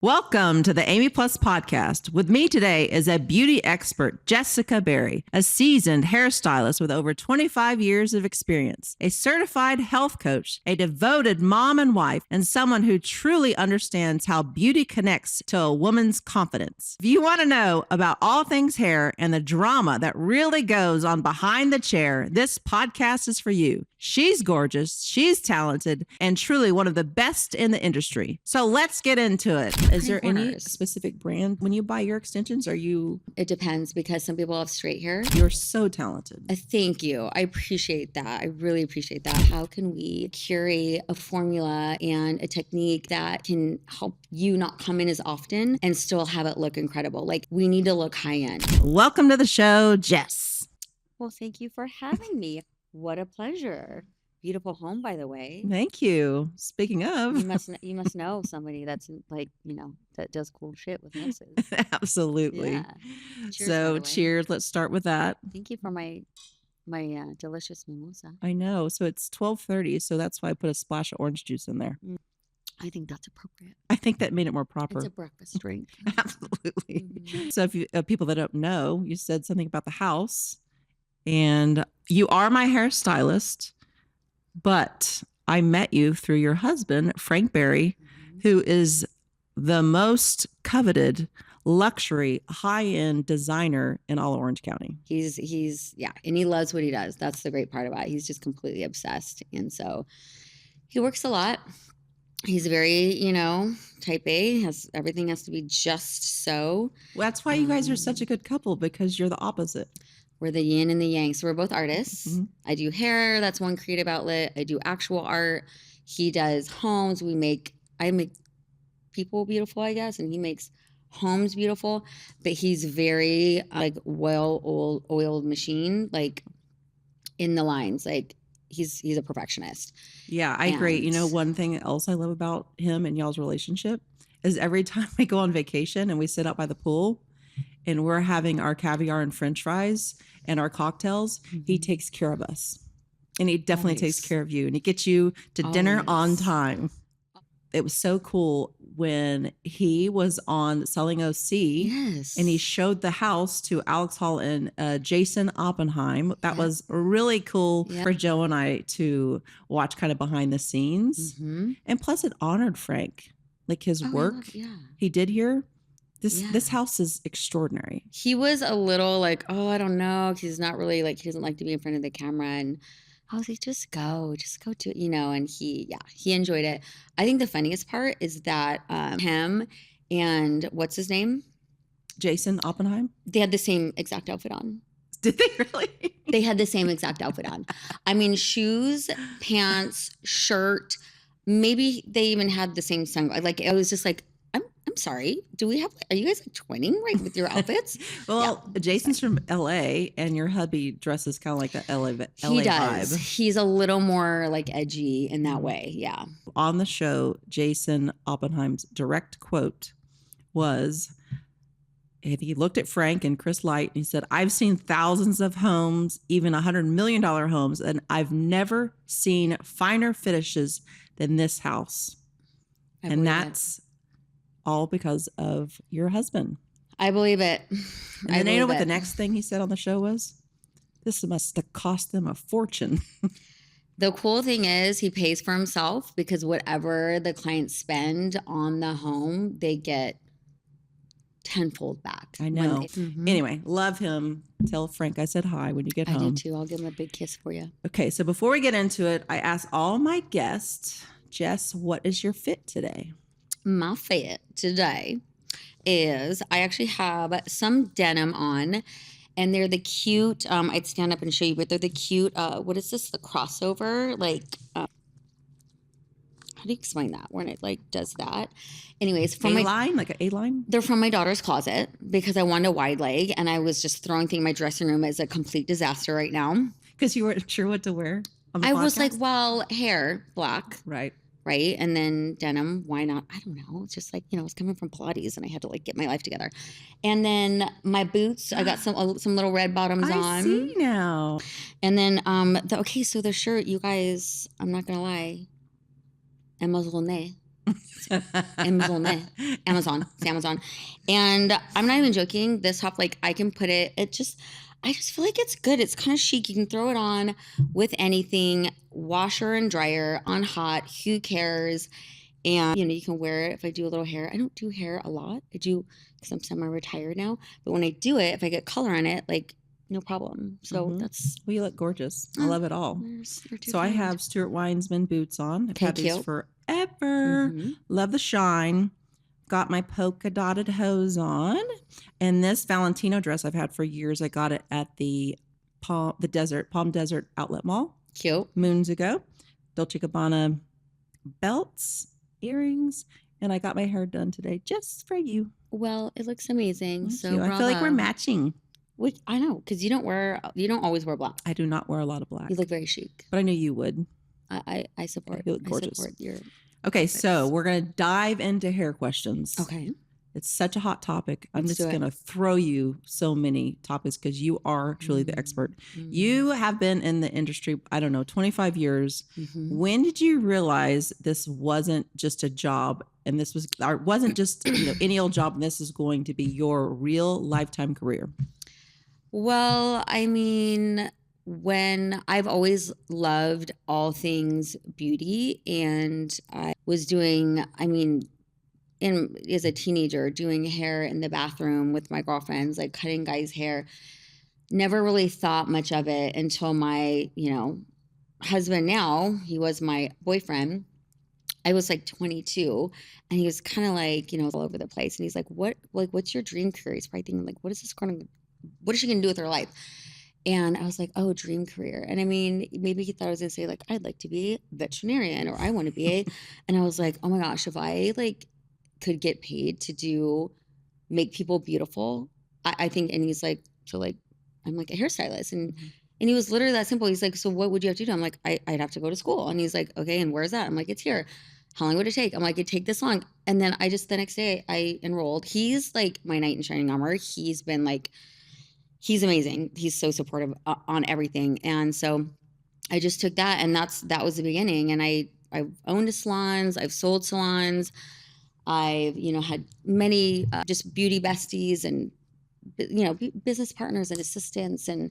Welcome to the Amy Plus podcast. With me today is a beauty expert, Jessica Berry, a seasoned hairstylist with over 25 years of experience, a certified health coach, a devoted mom and wife, and someone who truly understands how beauty connects to a woman's confidence. If you want to know about all things hair and the drama that really goes on behind the chair, this podcast is for you. She's gorgeous, she's talented, and truly one of the best in the industry. So let's get into it. Is there any specific brand when you buy your extensions? It depends because some people have straight hair. You're so talented. Thank you. I appreciate that. I really appreciate that. How can we curate a formula and a technique that can help you not come in as often and still have it look incredible? Like, we need to look high end. Welcome to the show, Jess. Well, thank you for having me. What a pleasure. Beautiful home, by the way. Thank you. Speaking of, you must know somebody that's like, that does cool shit with noses. Absolutely. Yeah. Cheers, cheers. Let's start with that. Thank you for my delicious mimosa. I know. So it's 12:30, so that's why I put a splash of orange juice in there. I think that's appropriate. I think that made it more proper. It's a breakfast drink. Absolutely. So if you people that don't know, you said something about the house, and you are my hairstylist. But I met you through your husband, Frank Berry, who is the most coveted luxury high-end designer in all of Orange County. He's and he loves what he does. That's the great part about it. He's just completely obsessed. And so he works a lot. He's very, type A, everything has to be just so. Well, that's why you guys are such a good couple, because you're the opposite. We're the yin and the yang. So we're both artists. Mm-hmm. I do hair. That's one creative outlet. I do actual art. He does homes. I make people beautiful, I guess. And he makes homes beautiful. But he's very like oiled machine, like in the lines. Like he's a perfectionist. Yeah, I agree. You know, one thing else I love about him and y'all's relationship is every time we go on vacation and we sit out by the pool and we're having our caviar and French fries and our cocktails, he takes care of us. And he definitely takes care of you. And he gets you to dinner on time. It was so cool when he was on Selling OC. Yes. And he showed the house to Alex Hall and Jason Oppenheim. That was really cool for Joe and I to watch kind of behind the scenes. Mm-hmm. And plus it honored Frank, like his work he did here. This house is extraordinary. He was a little like, I don't know. He's not really like, he doesn't like to be in front of the camera. And I was like, just go to, and he enjoyed it. I think the funniest part is that him and what's his name? Jason Oppenheim. They had the same exact outfit on. Did they really? They had the same exact outfit on. I mean, shoes, pants, shirt. Maybe they even had the same sunglasses. Like, it was just like, I'm sorry. Are you guys like twinning right with your outfits? Well, Jason's from LA and your hubby dresses kind of like the LA he does. vibe. He's a little more like edgy in that way. Yeah. On the show, Jason Oppenheim's direct quote was, and he looked at Frank and Chris Light and he said, I've seen thousands of homes, even $100 million homes, and I've never seen finer finishes than this house. And that's all because of your husband. I believe it. And then you know what the next thing he said on the show was? This must have cost them a fortune. The cool thing is he pays for himself because whatever the clients spend on the home, they get tenfold back. I know. Anyway, love him. Tell Frank I said hi when you get home. I did too. I'll give him a big kiss for you. Okay, so before we get into it, I ask all my guests, Jess, what is your fit today? My fit today is I actually have some denim on, and they're the cute, I'd stand up and show you, but they're the cute, what is this? The crossover, like, how do you explain that when it like does that? Anyways, from A-line, like an A-line? They're from my daughter's closet because I wanted a wide leg and I was just throwing things in my dressing room as a complete disaster right now. Because you weren't sure what to wear on the podcast? I was like, well, hair, black. Right. Right. And then denim, why not? I don't know. It's just like, I was coming from Pilates and I had to like get my life together. And then my boots, I got some little red bottoms on. I see now. And then, so the shirt, you guys, I'm not going to lie, Amazone. Amazon. It's Amazon. And I'm not even joking. This top, like I can put it, I just feel like it's good. It's kind of chic. You can throw it on with anything, washer and dryer on hot. Who cares? And, you can wear it if I do a little hair. I don't do hair a lot. I do because I'm semi-retired now. But when I do it, if I get color on it, like, no problem. So that's... Well, you look gorgeous. I love it all. You're too So I kind. have Stuart Weinsman boots on. I've had these cute. forever. Love the shine. Got my polka dotted hose on. And this Valentino dress I've had for years. I got it at the Palm Desert Outlet Mall. Cute. Moons ago. Dolce & Gabbana belts, earrings, and I got my hair done today just for you. Well, it looks amazing. Thank you. I feel like we're matching. I know, because you don't always wear black. I do not wear a lot of black. You look very chic. But I knew you would. I support. You look gorgeous. I support your... Okay, so we're going to dive into hair questions. Okay. It's such a hot topic. I'm Let's just going to throw you so many topics because you are truly the expert. Mm-hmm. You have been in the industry, 25 years. Mm-hmm. When did you realize this wasn't just a job and this wasn't just any old job and this is going to be your real lifetime career? Well, I mean, when I've always loved all things beauty, and I was doing, as a teenager, doing hair in the bathroom with my girlfriends, like cutting guys' hair. Never really thought much of it until my, husband now, he was my boyfriend. I was like 22 and he was kind of like, all over the place. And he's like, what's your dream career? He's probably thinking like, what is she going to do with her life? And I was like, oh, dream career. And maybe he thought I was going to say like, I'd like to be a veterinarian or I want to be and I was like, oh my gosh, if I could get paid to make people beautiful, I think. And he's like, so like, I'm like a hairstylist. And he was literally that simple. He's like, so what would you have to do? I'm like, I'd have to go to school. And he's like, okay, and where's that? I'm like, it's here. How long would it take? I'm like, it'd take this long. And then the next day I enrolled. He's like my knight in shining armor. He's been like, he's amazing. He's so supportive on everything. And so I just took that, and that was the beginning. And I've owned salons. I've sold salons. I've, had many just beauty besties and, business partners and assistants. And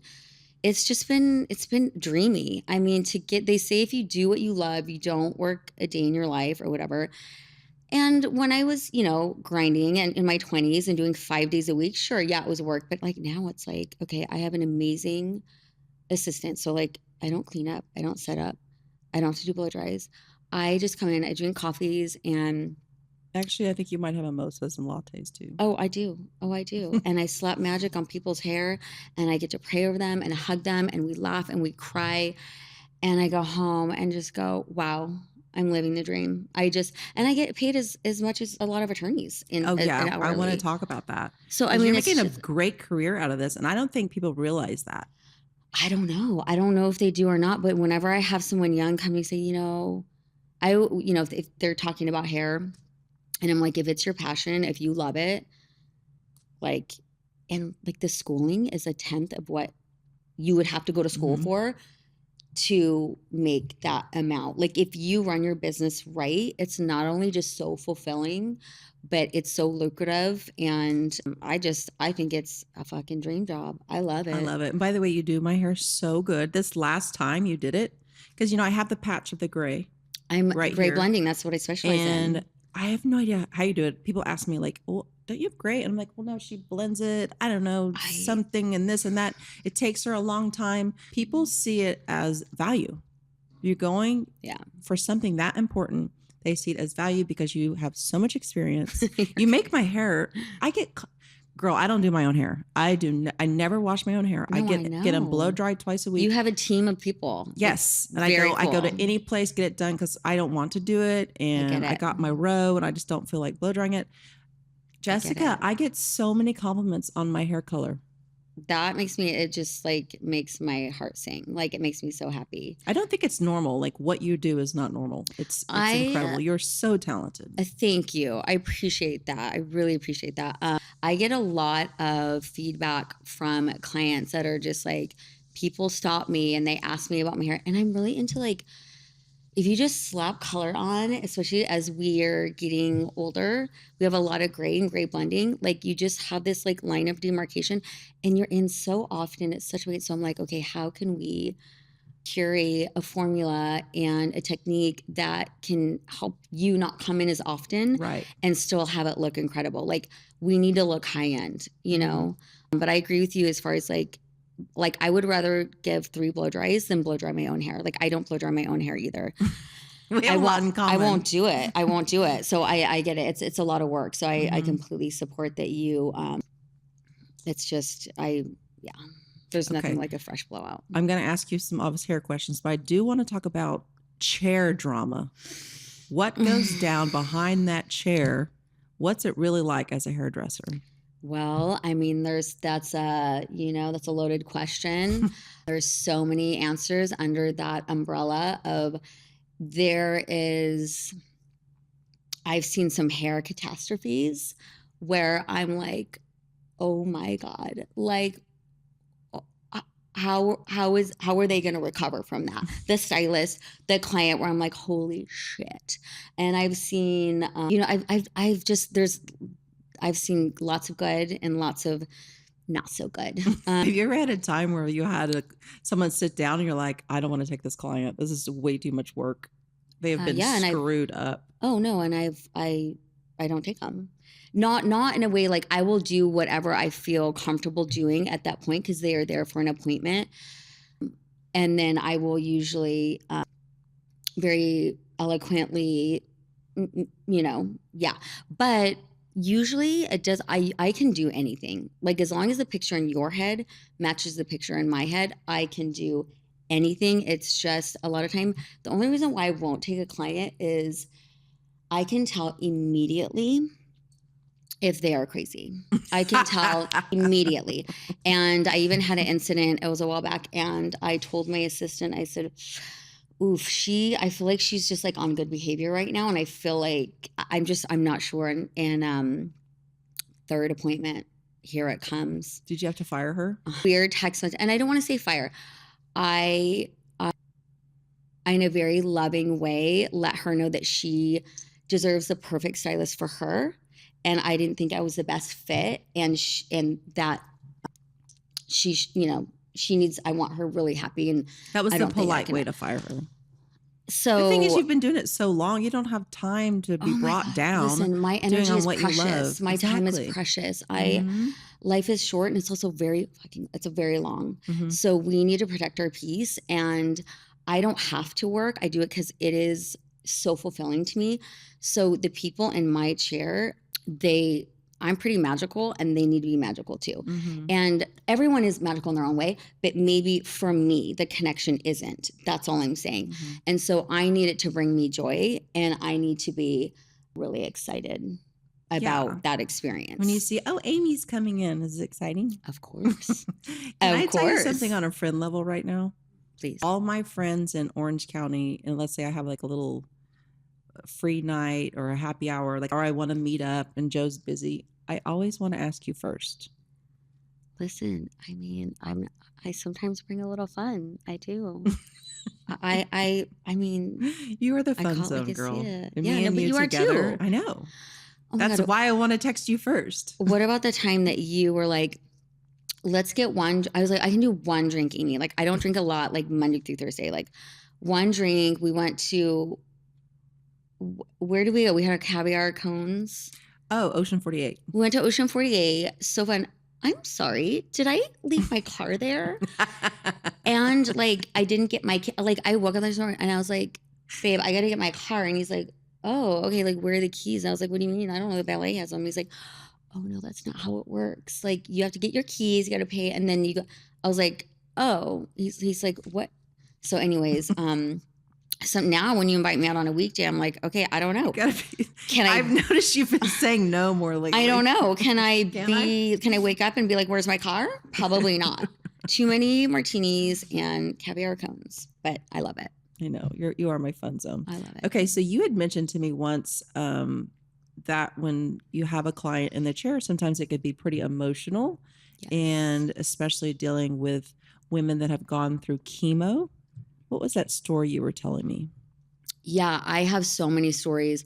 it's been dreamy. They say if you do what you love, you don't work a day in your life or whatever. And when I was, grinding and in my 20s and doing 5 days a week, sure, yeah, it was work. But like now it's like, okay, I have an amazing assistant. So like, I don't clean up. I don't set up. I don't have to do blow dries. I just come in, I drink coffees and... Actually, I think you might have mimosas and lattes too. Oh, I do. And I slap magic on people's hair and I get to pray over them and hug them and we laugh and we cry. And I go home and just go, wow, I'm living the dream. And I get paid as much as a lot of attorneys. I want to talk about that. So, you're making a great career out of this. And I don't think people realize that. I don't know. I don't know if they do or not. But whenever I have someone young come and say, if they're talking about hair, and I'm like, if it's your passion, if you love it, the schooling is a tenth of what you would have to go to school for to make that amount. Like if you run your business right, it's not only just so fulfilling, but it's so lucrative. And I think it's a fucking dream job. I love it. I love it. And by the way, you do my hair so good. This last time you did it, because I have the patch of the gray. I'm right gray here. Blending. That's what I specialize in. And I have no idea how you do it. People ask me like, well, don't you have gray? And I'm like, well, no, she blends it. I don't know, something and this and that. It takes her a long time. People see it as value. You're going for something that important. They see it as value because you have so much experience. You make my hair. Girl, I don't do my own hair. I never wash my own hair. No, I get them blow dried twice a week. You have a team of people. Yes. And I go to any place, get it done because I don't want to do it. And I got my row and I just don't feel like blow drying it. Jessica, I get so many compliments on my hair color. That makes makes my heart sing. Like it makes me so happy. I don't think it's normal. Like what you do is not normal. It's incredible. You're so talented. Thank you. I appreciate that. I really appreciate that. I get a lot of feedback from clients that are just like, people stop me and they ask me about my hair. And I'm really into if you just slap color on, especially as we're getting older, we have a lot of gray and gray blending. Like you just have this like line of demarcation and you're in so often. It's such a way. So I'm like, okay, how can we curate a formula and a technique that can help you not come in as often Right. and still have it look incredible? Like we need to look high end, you know? But I agree with you as far as like I would rather give 3 blow dries than blow dry my own hair. Like I don't blow dry my own hair either. We have a lot in common. I won't do it. I won't do it. So I get it. It's a lot of work. So I completely support that you, it's just, there's nothing like a fresh blowout. I'm going to ask you some obvious hair questions, but I do want to talk about chair drama. What goes down behind that chair? What's it really like as a hairdresser? Well, I mean, that's a loaded question. There's so many answers under that umbrella of I've seen some hair catastrophes where I'm like, oh my God, like, how are they going to recover from that? The stylist, the client, where I'm like, holy shit. And I've seen, I've seen lots of good and lots of not so good. Have you ever had a time where you had someone sit down and you're like, I don't want to take this client. This is way too much work. They have been screwed up. Oh no. And I don't take them. Not in a way like I will do whatever I feel comfortable doing at that point because they are there for an appointment. And then I will usually very eloquently, but usually it does. I can do anything. Like as long as the picture in your head matches the picture in my head, I can do anything. It's just a lot of time. The only reason why I won't take a client is I can tell immediately if they are crazy. I can tell immediately. And I even had an incident, it was a while back, and I told my assistant, I said, oof, I feel like she's just like on good behavior right now. And I feel like I'm not sure. And third appointment, here it comes. Did you have to fire her? Weird text message. And I don't want to say fire. I in a very loving way, let her know that she deserves the perfect stylist for her. And I didn't think I was the best fit. And that she needs, I want her really happy. And that was the polite way to fire her. So the thing is, you've been doing it so long, you don't have time to be brought down. Listen, my energy is precious. My time is precious. Life is short, and it's also very long. So we need to protect our peace. And I don't have to work. I do it because it is so fulfilling to me. So the people in my chair, I'm pretty magical and they need to be magical too. And everyone is magical in their own way, but maybe for me, the connection isn't. That's all I'm saying. And so I need it to bring me joy, and I need to be really excited about that experience. When you see, oh, Amy's coming in, is it exciting? Of course. Can I tell you something on a friend level right now? Please. All my friends in Orange County, and let's say I have like a little free night or a happy hour, or I want to meet up and Joe's busy, I always want to ask you first. Listen, I mean, I sometimes bring a little fun. I do. I mean, you are the fun zone girl. Yeah, but you are too. I know. That's why I want to text you first. What about the time that you were like, let's get one? I was like, I can do one drink, Amy. Like, I don't drink a lot, like Monday through Thursday. Like, one drink. We went to, where did we go? We had our caviar cones. Oh, Ocean 48. We went to Ocean 48. So fun. I'm sorry. Did I leave my car there? And like, I didn't get I woke up this morning and I was like, babe, I got to get my car. And he's like, oh, okay. Like, where are the keys? And I was like, what do you mean? I don't know. The valet has them. He's like, oh no, that's not how it works. Like, you have to get your keys, you got to pay. And then you go, I was like, oh, he's like, what? So anyways, so now when you invite me out on a weekday, I'm like, okay, I don't know. I've noticed you've been saying no more lately. I don't know. Can I wake up and be like, where's my car? Probably not. Too many martinis and caviar cones, but I love it. I know you are my fun zone. I love it. Okay. So you had mentioned to me once, that when you have a client in the chair, sometimes it could be pretty emotional. Yes. And especially dealing with women that have gone through chemo. What was that story you were telling me? Yeah, I have so many stories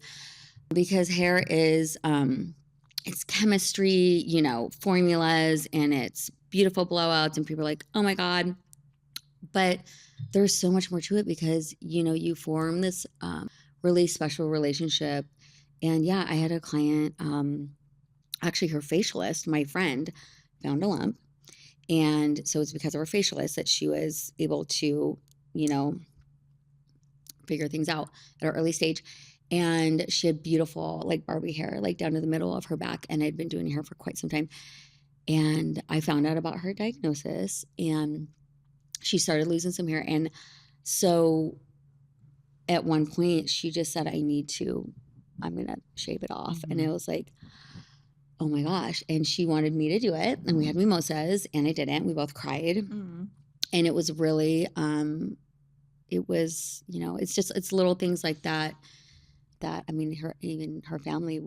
because hair is it's chemistry, you know, formulas, and it's beautiful blowouts, and people are like, "Oh my god." But there's so much more to it because, you know, you form this really special relationship. And yeah, I had a client, actually her facialist, my friend, found a lump. And so it's because of her facialist that she was able to, you know, figure things out at an early stage. And she had beautiful, like Barbie hair, like down to the middle of her back. And I'd been doing hair for quite some time. And I found out about her diagnosis, and she started losing some hair. And so at one point, she just said, I'm going to shave it off. And it was like, oh my gosh. And she wanted me to do it. And we had mimosas, and I didn't. We both cried. And it was really, it was, you know, it's little things like that, I mean, even her family,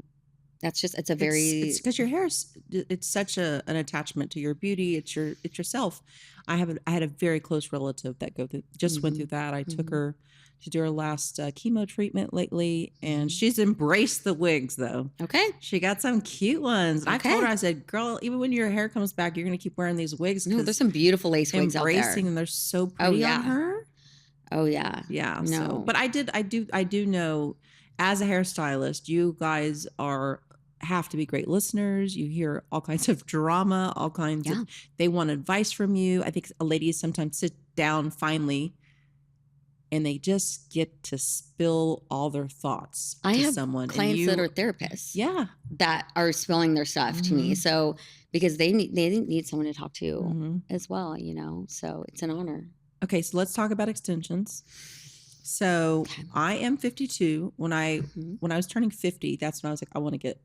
it's a very, it's because your hair is, it's such an attachment to your beauty. It's yourself. I had a very close relative that went through that. I took her to do her last chemo treatment lately, and she's embraced the wigs though. Okay. She got some cute ones. Okay. I told her, I said, girl, even when your hair comes back, you're going to keep wearing these wigs. No, there's some beautiful lace wigs out there. Embracing them. They're so pretty on her. Oh yeah. Yeah. No. So, but I do know, as a hairstylist, you guys have to be great listeners. You hear all kinds of drama, all kinds of, they want advice from you. I think ladies sometimes sit down finally and they just get to spill all their thoughts to someone. Clients that are therapists. Yeah. That are spilling their stuff to me. So, because they need someone to talk to as well, you know, so it's an honor. Okay. So let's talk about extensions. So I am 52. When I was turning 50, that's when I was like, I want to get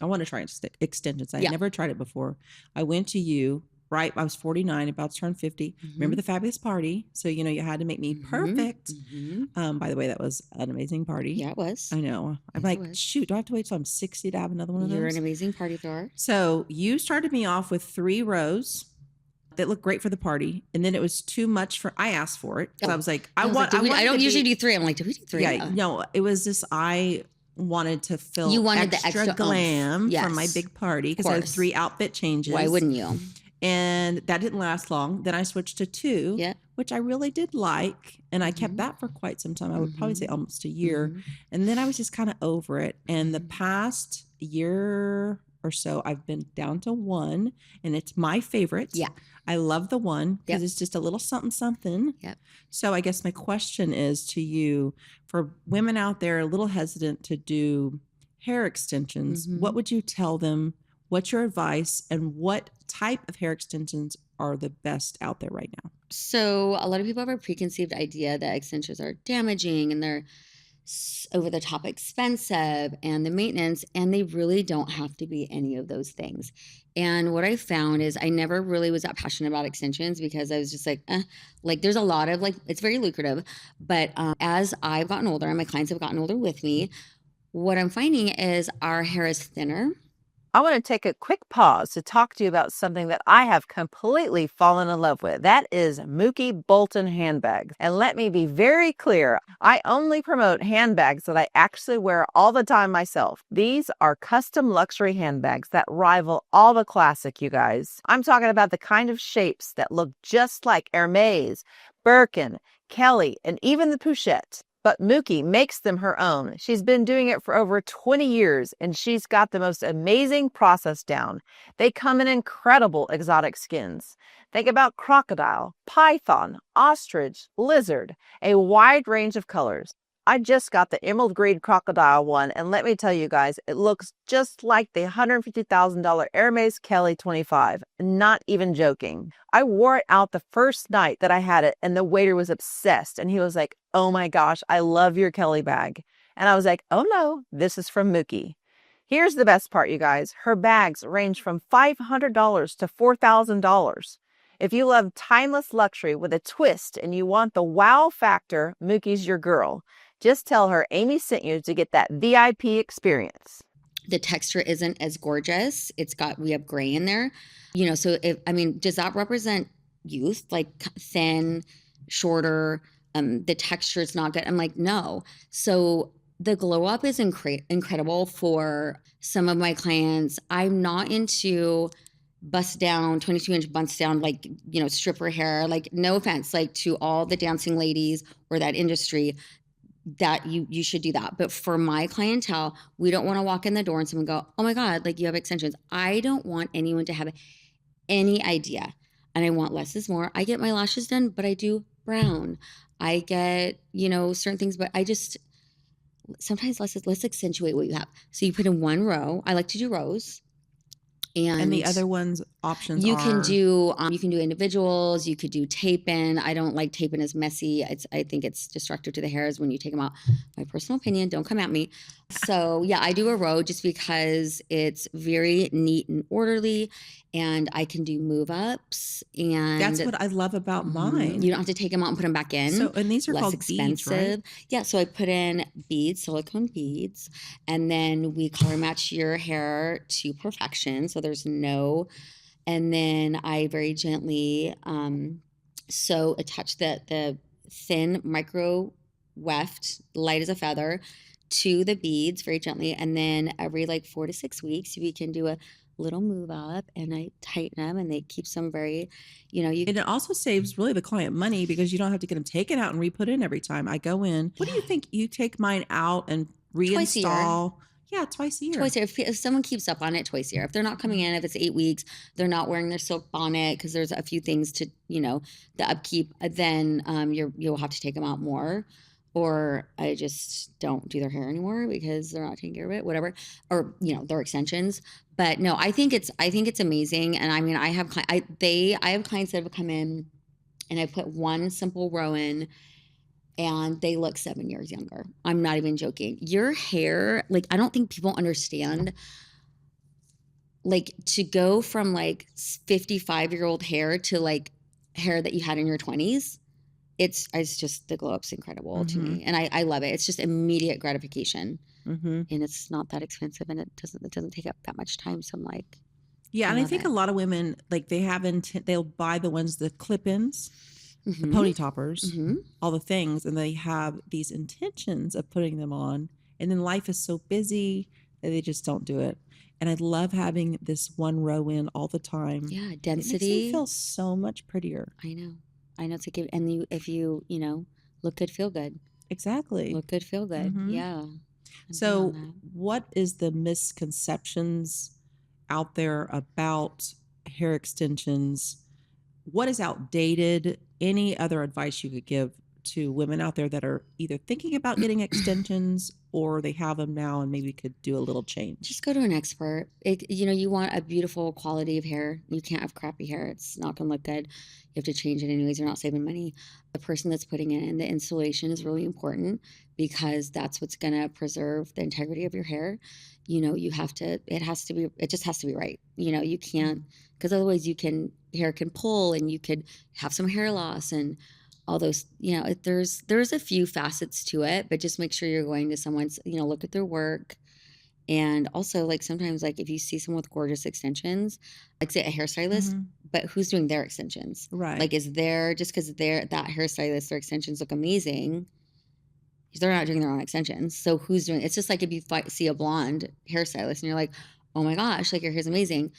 I want to try extensions. I had never tried it before. I went to you, right? I was 49, about to turn 50. Remember the fabulous party? So, you know, you had to make me perfect. By the way, that was an amazing party. Yeah, it was. I know. I'm like, shoot, do I have to wait till I'm 60 to have another one of those? You're an amazing party thrower. So you started me off with 3 rows that looked great for the party, and then it was too much for. I asked for it, so I was like, I don't usually do 3. I'm like, do we do 3? Yeah, no, it was just I wanted to feel. You wanted the extra glam from my big party because I had 3 outfit changes. Why wouldn't you? And that didn't last long. Then I switched to 2, which I really did like, and I kept that for quite some time. I would probably say almost a year, and then I was just kind of over it. And the past year or so, I've been down to 1, and it's my favorite. Yeah. I love the 1 because it's just a little something. Yep. So I guess my question is to you, for women out there a little hesitant to do hair extensions, what would you tell them? What's your advice, and what type of hair extensions are the best out there right now? So a lot of people have a preconceived idea that extensions are damaging and they're over the top expensive and the maintenance, and they really don't have to be any of those things. And what I found is I never really was that passionate about extensions because I was just like there's a lot of it's very lucrative, but as I've gotten older and my clients have gotten older with me, what I'm finding is our hair is thinner. I want to take a quick pause to talk to you about something that I have completely fallen in love with. That is Mookie Bolton handbags. And let me be very clear, I only promote handbags that I actually wear all the time myself. These are custom luxury handbags that rival all the classic, you guys. I'm talking about the kind of shapes that look just like Hermes, Birkin, Kelly, and even the Pouchette. But Mookie makes them her own. She's been doing it for over 20 years, and she's got the most amazing process down. They come in incredible exotic skins. Think about crocodile, python, ostrich, lizard, a wide range of colors. I just got the emerald green crocodile one, and let me tell you guys, it looks just like the $150,000 Hermes Kelly 25. Not even joking. I wore it out the first night that I had it, and the waiter was obsessed, and he was like, "Oh my gosh, I love your Kelly bag." And I was like, "Oh no, this is from Mookie." Here's the best part, you guys. Her bags range from $500 to $4,000. If you love timeless luxury with a twist and you want the wow factor, Mookie's your girl. Just tell her Amy sent you to get that VIP experience. The texture isn't as gorgeous. We have gray in there. You know, so does that represent youth? Like thin, shorter, the texture is not good. I'm like, no. So the glow up is incredible for some of my clients. I'm not into bust down, 22-inch bust down, like, stripper hair. Like, no offense, like, to all the dancing ladies or that industry, that you should do that. But for my clientele, we don't want to walk in the door and someone go, oh my God, like, you have extensions. I don't want anyone to have any idea. And I want less is more. I get my lashes done, but I do brown. I get, certain things, but I just, sometimes let's accentuate what you have. So you put in one row. I like to do rows. And the other ones options you are can do individuals. You could do tape-in. I don't like tape-in as messy. I think it's destructive to the hairs when you take them out. My personal opinion, don't come at me. So yeah, I do a row just because it's very neat and orderly, and I can do move-ups. And that's what I love about mine. You don't have to take them out and put them back in. So, and these are less called expensive. beads, right? Yeah, so I put in beads, silicone beads, and then we color match your hair to perfection. So there's no, and then I very gently attach the thin micro weft, light as a feather, to the beads very gently, and then every like 4 to 6 weeks we can do a little move up, and I tighten them, and they keep them very, and it also saves really the client money because you don't have to get them taken out and re-put in every time. I go in. What do you think? You take mine out and reinstall? Yeah, twice a year. Twice a year. If someone keeps up on it, twice a year. If they're not coming in, if it's 8 weeks, they're not wearing their silk bonnet because there's a few things to, the upkeep, then you'll have to take them out more. Or I just don't do their hair anymore because they're not taking care of it, whatever. Or, their extensions. But no, I think it's amazing. And I mean, I have clients that have come in and I put one simple row in, and they look 7 years younger. I'm not even joking. Your hair, like, I don't think people understand, like, to go from like 55-year-old hair to like hair that you had in your 20s. It's just, the glow up's incredible to me. And I love it. It's just immediate gratification. And it's not that expensive, and it doesn't take up that much time. So I'm like, yeah. And I think a lot of women, like, they'll buy the ones, the clip-ins, the pony toppers, all the things, and they have these intentions of putting them on, and then life is so busy that they just don't do it. And I love having this one row in all the time. Yeah, density. It makes me feel so much prettier. I know. It's like, and if you look good, feel good. Exactly. Look good, feel good. Yeah. So what is the misconceptions out there about hair extensions? What is outdated? Any other advice you could give to women out there that are either thinking about getting extensions or they have them now and maybe could do a little change? Just go to an expert. You want a beautiful quality of hair. You can't have crappy hair. It's not going to look good. You have to change it anyways. You're not saving money. The person that's putting it in, the installation is really important because that's what's going to preserve the integrity of your hair. It just has to be right. You can't, because otherwise hair can pull, and you could have some hair loss and all those, there's a few facets to it, but just make sure you're going to someone's, look at their work. And also, like, sometimes, like, if you see someone with gorgeous extensions, like, say a hairstylist, but who's doing their extensions? Right. Like, is there, just because that hairstylist, their extensions look amazing, they're not doing their own extensions. So who's doing, it's just like if you see a blonde hairstylist and you're like, oh my gosh, like, your hair's amazing.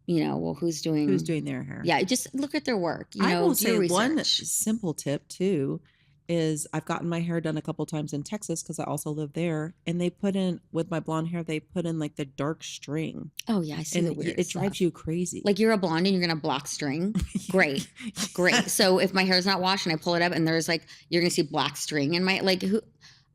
Well, who's doing their hair? Yeah, just look at their work. I will say one simple tip too is I've gotten my hair done a couple times in Texas because I also live there, and they put in, with my blonde hair, they put in like the dark string. Oh yeah, I see the weird it drives you crazy. Like, you're a blonde and you're gonna black string. Great. So if my hair's not washed and I pull it up and there's like, you're gonna see black string in my, like,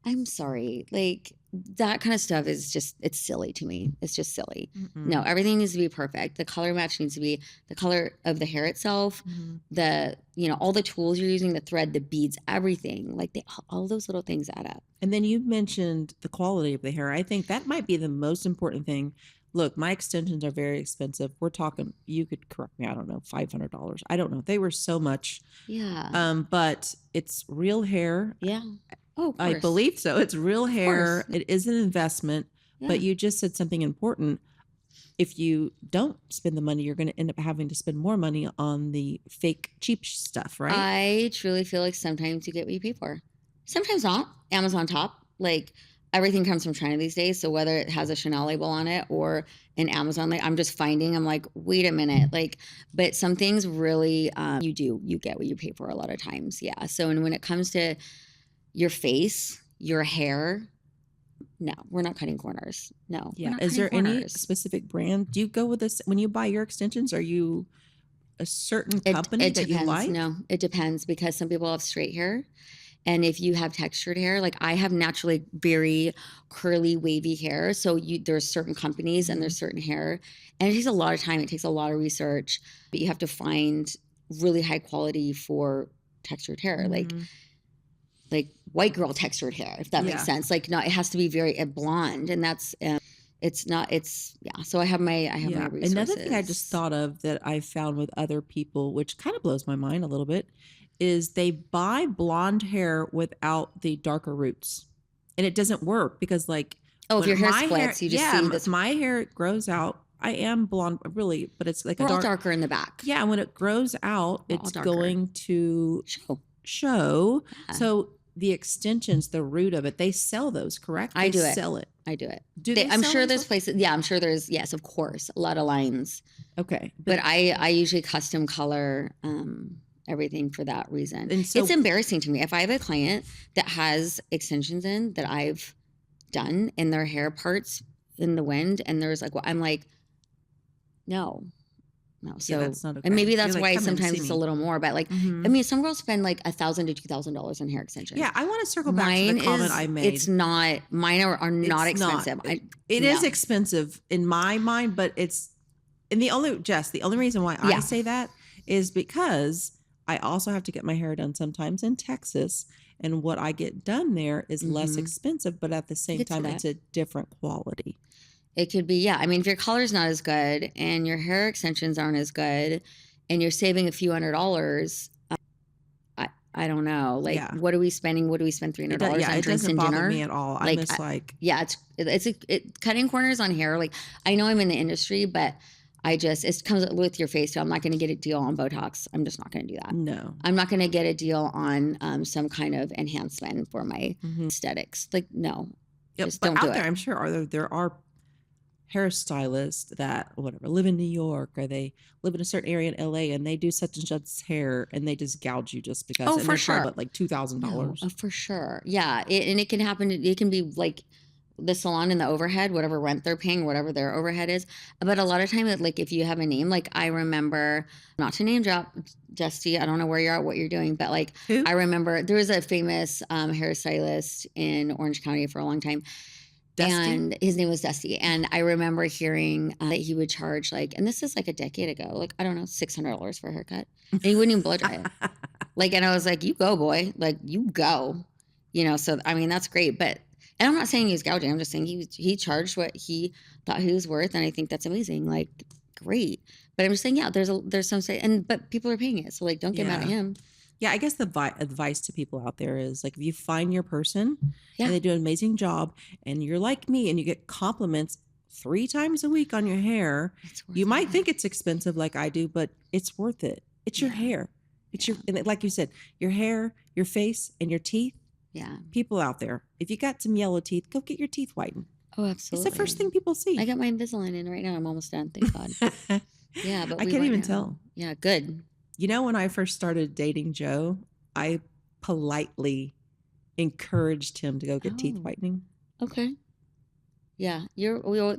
I'm sorry, like, that kind of stuff is just, it's silly to me. It's just silly. No, everything needs to be perfect. The color match needs to be the color of the hair itself, the, all the tools you're using, the thread, the beads, everything. Like, all those little things add up. And then you mentioned the quality of the hair. I think that might be the most important thing. Look, my extensions are very expensive. We're talking, you could correct me, I don't know, $500. I don't know. They were so much. Yeah. But it's real hair. Yeah. Oh, I believe so. It's real hair. It is an investment, but you just said something important. if you don't spend the money, you're going to end up having to spend more money on the fake cheap stuff, right? I truly feel like sometimes you get what you pay for. Sometimes not. Amazon top. Like everything comes from China these days. So whether it has a Chanel label on it or an Amazon, like I'm just finding, I'm like, wait a minute. Like, but some things really, you get what you pay for a lot of times. Yeah. So, and when it comes to your face, your hair, no, we're not cutting corners. No. Yeah. Is there any specific brand? Do you go with this when you buy your extensions? Are you a certain company it that depends. you like? No, it depends because some people have straight hair. And if you have textured hair, like I have naturally very curly, wavy hair. So there's certain companies and there's certain hair. And it takes a lot of time. It takes a lot of research. But you have to find really high quality for textured hair. Like white girl textured hair, if that makes sense. Like, no, it has to be very blonde. And that's so I have my resources. Another thing I just thought of that I found with other people, which kind of blows my mind a little bit, is they buy blonde hair without the darker roots. And it doesn't work because like, if your hair splits, you just see this. My hair grows out. I am blonde, really, but it's like we're all darker in the back. Yeah, when it grows out, it's going to show. Yeah. So the extensions, the root of it, they sell those, correct? I do it. I'm sure there's places. Yeah, I'm sure there's. Yes, of course, a lot of lines. Okay, but I usually custom color everything for that reason. And so, it's embarrassing to me if I have a client that has extensions in that I've done in their hair parts in the wind, and there's like, well, I'm like, no. So, that's not okay. And maybe that's why sometimes it's a little more, but like, I mean, some girls spend like $1,000 to $2,000 on hair extensions. Yeah. I want to circle back to the comment I made. It's not, mine are not expensive. It is expensive in my mind, but the only reason why I say that is because I also have to get my hair done sometimes in Texas. And what I get done there is less expensive, but at the same time, it's a different quality. It could be, yeah. I mean, if your color's not as good and your hair extensions aren't as good and you're saving a few $100s, I don't know. Like, what are we spending? What do we spend $300 on drinks and dinner? It doesn't bother me at all. I'm just it's cutting corners on hair. Like, I know I'm in the industry, but it comes with your face. So I'm not going to get a deal on Botox. I'm just not going to do that. No. I'm not going to get a deal on some kind of enhancement for my aesthetics. Like, no. Yep, just don't do it. I'm sure there are hairstylists that live in New York or they live in a certain area in LA and they do such and such hair and they just gouge you just because. Oh, for sure. But like $2,000. For sure. Yeah. And it can happen. It can be like the salon and the overhead, whatever rent they're paying, whatever their overhead is. But a lot of times, like if you have a name, like I remember, not to name drop, Jesse, I don't know where you're at, what you're doing, but like I remember there was a famous hairstylist in Orange County for a long time. Dusty? And his name was Dusty. And I remember hearing that he would charge and this is like a decade ago, like, I don't know, $600 for a haircut. And he wouldn't even blow dry it. And I was like, you go, boy. Like, you go. So, I mean, that's great. But, and I'm not saying he was gouging. I'm just saying he charged what he thought he was worth. And I think that's amazing. Like, great. But I'm just saying, there's some say, but people are paying it. So, like, don't get mad at him. Yeah, I guess the advice to people out there is like, if you find your person and they do an amazing job and you're like me and you get compliments 3 times a week on your hair, you might think it's expensive like I do, but it's worth it. It's your hair. It's and like you said, your hair, your face, and your teeth. Yeah. People out there, if you got some yellow teeth, go get your teeth whitened. Oh, absolutely. It's the first thing people see. I got my Invisalign in right now. I'm almost done. Thank God. Yeah, but I can't even tell. Yeah, good. When I first started dating Joe, I politely encouraged him to go get teeth whitening. Okay. Yeah,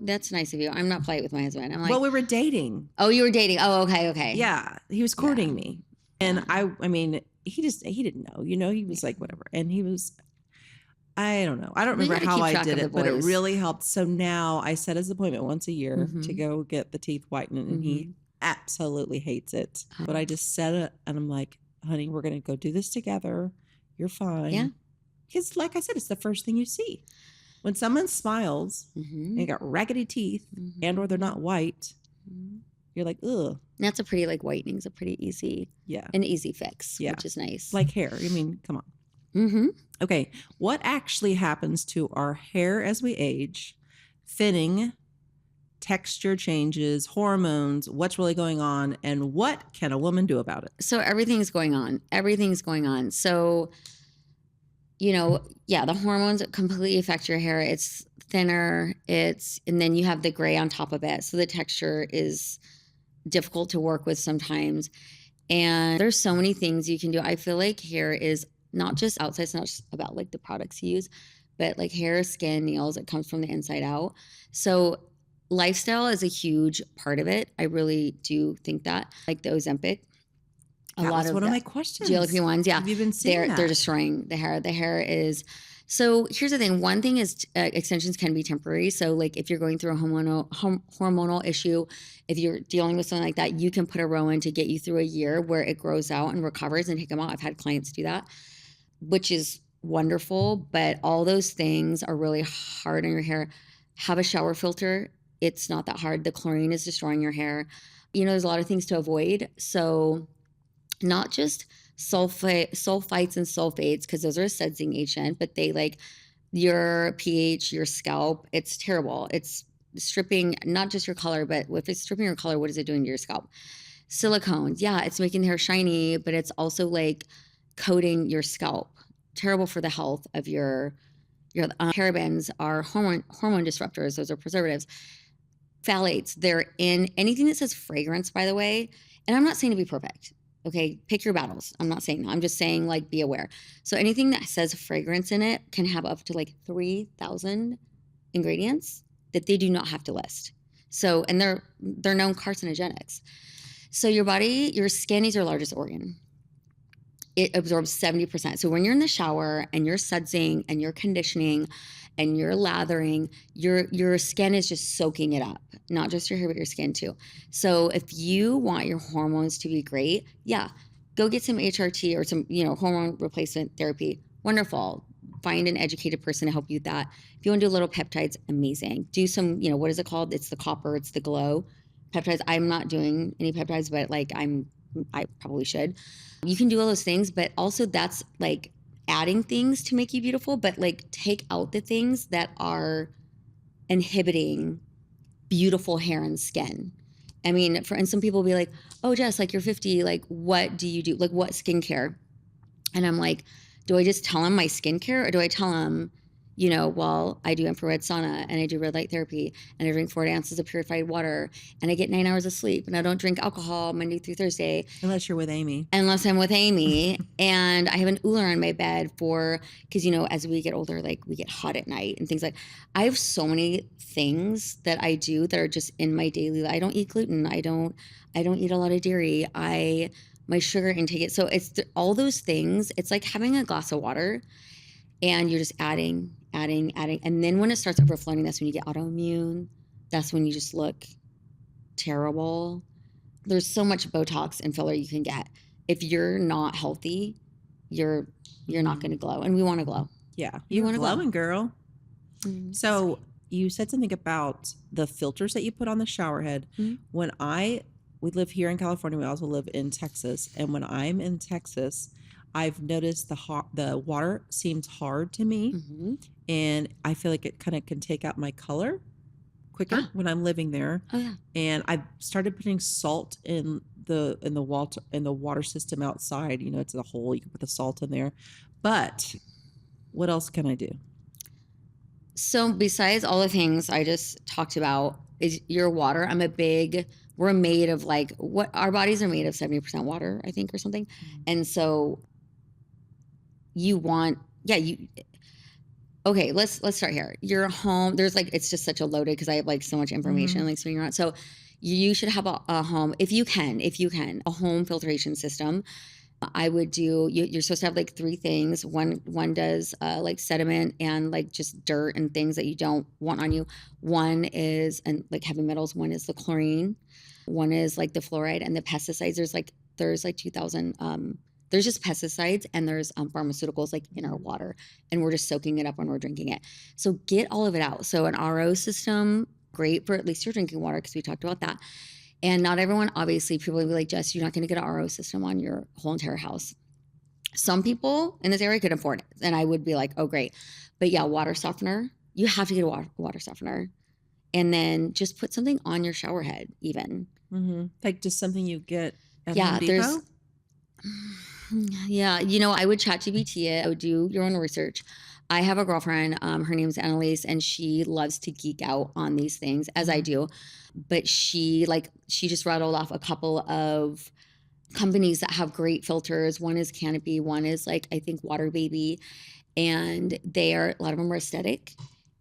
that's nice of you. I'm not polite with my husband. I'm like, well, we were dating. Oh, you were dating. Oh, okay. Yeah, he was courting me, and I mean, he didn't know. He was like whatever, and he was. I don't know. I don't remember how I did it, but it really helped. So now I set his appointment once a year to go get the teeth whitening, and he absolutely hates it. But I just said it, and I'm like, honey, we're going to go do this together. You're fine. Yeah. Because like I said, it's the first thing you see. When someone smiles and they got raggedy teeth and or they're not white, you're like, ugh. That's a pretty, whitening's a pretty easy, an easy fix, which is nice. Like hair. I mean, come on. Okay. What actually happens to our hair as we age? Thinning, texture changes, hormones, what's really going on, and what can a woman do about it? So everything's going on. Everything's going on. So, the hormones completely affect your hair. It's thinner. And then you have the gray on top of it. So the texture is difficult to work with sometimes. And there's so many things you can do. I feel like hair is not just outside. It's not just about like the products you use, but like hair, skin, nails, it comes from the inside out. So lifestyle is a huge part of it. I really do think that, like the Ozempic, That was one of my questions. GLP-1s, yeah. Have you been seeing that? They're destroying the hair. The hair is... So here's the thing. One thing is extensions can be temporary. So like if you're going through a hormonal issue, if you're dealing with something like that, you can put a row in to get you through a year where it grows out and recovers and take them out. I've had clients do that, which is wonderful. But all those things are really hard on your hair. Have a shower filter. It's not that hard. The chlorine is destroying your hair. There's a lot of things to avoid. So not just sulfites and sulfates, because those are a sudsing agent, but they like your pH, your scalp. It's terrible. It's stripping not just your color, but if it's stripping your color, what is it doing to your scalp? Silicones, yeah, it's making the hair shiny, but it's also like coating your scalp. Terrible for the health of your parabens are hormone disruptors. Those are preservatives. Phthalates, they're in anything that says fragrance, by the way. And I'm not saying to be perfect. Okay, pick your battles. I'm not saying that. I'm just saying, like, be aware. So anything that says fragrance in it can have up to like 3,000 ingredients that they do not have to list. So, and they're known carcinogenics. So your skin is your largest organ. It absorbs 70%. So when you're in the shower and you're sudsing and you're conditioning and you're lathering, your skin is just soaking it up. Not just your hair, but your skin too. So if you want your hormones to be great, yeah, go get some HRT or some, hormone replacement therapy. Wonderful. Find an educated person to help you with that. If you want to do a little peptides, amazing. Do some, what is it called? It's the copper, it's the glow peptides. I'm not doing any peptides, but like I probably should. You can do all those things, but also that's like adding things to make you beautiful, but like take out the things that are inhibiting beautiful hair and skin. I mean, and some people will be like, oh, Jess, like you're 50, like what do you do? Like what skincare? And I'm like, do I just tell them my skincare or do I tell them, well, I do infrared sauna and I do red light therapy and I drink 4 ounces of purified water and I get 9 hours of sleep and I don't drink alcohol Monday through Thursday. Unless you're with Amy. Unless I'm with Amy. And I have an Uller on my bed because, as we get older, like we get hot at night and things like, I have so many things that I do that are just in my daily life. I don't eat gluten. I don't eat a lot of dairy. My sugar intake. So it's all those things. It's like having a glass of water and you're just adding. And then when it starts overflowing, that's when you get autoimmune. That's when you just look terrible. There's so much Botox and filler you can get. If you're not healthy, you're not going to glow. And we want to glow. Yeah. You're glowing, girl. Mm-hmm. So you said something about the filters that you put on the shower head. Mm-hmm. We live here in California. We also live in Texas. And when I'm in Texas, I've noticed the water seems hard to me. Mm-hmm. And I feel like it kind of can take out my color quicker when I'm living there. Oh yeah. And I've started putting salt in the water system outside. It's a hole. You can put the salt in there. But what else can I do? So besides all the things I just talked about, is your water. We're made of our bodies are made of 70% water, I think, or something. Mm-hmm. And so okay, let's start here. Your home, there's it's just such a loaded, because I have so much information mm-hmm. swinging around. So you should have a home, if you can, a home filtration system. I would do, you're supposed to have 3 things. One does sediment and just dirt and things that you don't want on you. One is, and heavy metals, one is the chlorine. One is the fluoride and the pesticides. There's 2,000, there's just pesticides and there's pharmaceuticals in our water, and we're just soaking it up when we're drinking it. So get all of it out. So an RO system, great for at least your drinking water, because we talked about that. And not everyone, obviously, people will be like, Jess, you're not going to get an RO system on your whole entire house. Some people in this area could afford it, and I would be like, oh, great. But yeah, water softener, you have to get a water softener. and then just put something on your shower head even. Like just something you get at Yeah, Home there's Depot? yeah, you know, I would chat GPT it. I would do your own research. I have a girlfriend, her name's Annalise, and she loves to geek out on these things, as I do. But she just rattled off a couple of companies that have great filters. One is Canopy, one is like, I think, Water Baby. And a lot of them are aesthetic.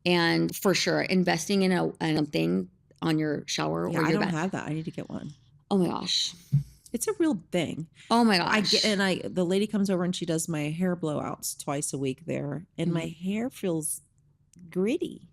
And for sure, investing in something on your shower Yeah, or I your don't bed. have that. I need to get one. Oh my gosh. It's a real thing. Oh my gosh. The lady comes over and she does my hair blowouts twice a week there, and my hair feels gritty.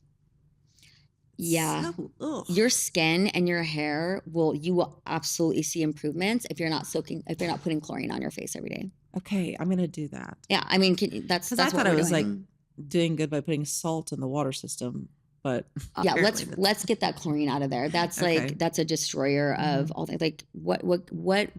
Yeah. So, ugh. Your skin and your hair you will absolutely see improvements if you're not putting chlorine on your face every day. Okay, I'm gonna do that. Yeah, I mean, that's Because I thought what I we're was like doing. doing good by putting salt in the water system, but Yeah, apparently that's- let's get that chlorine out of there. That's Okay. that's a destroyer of all things. Like what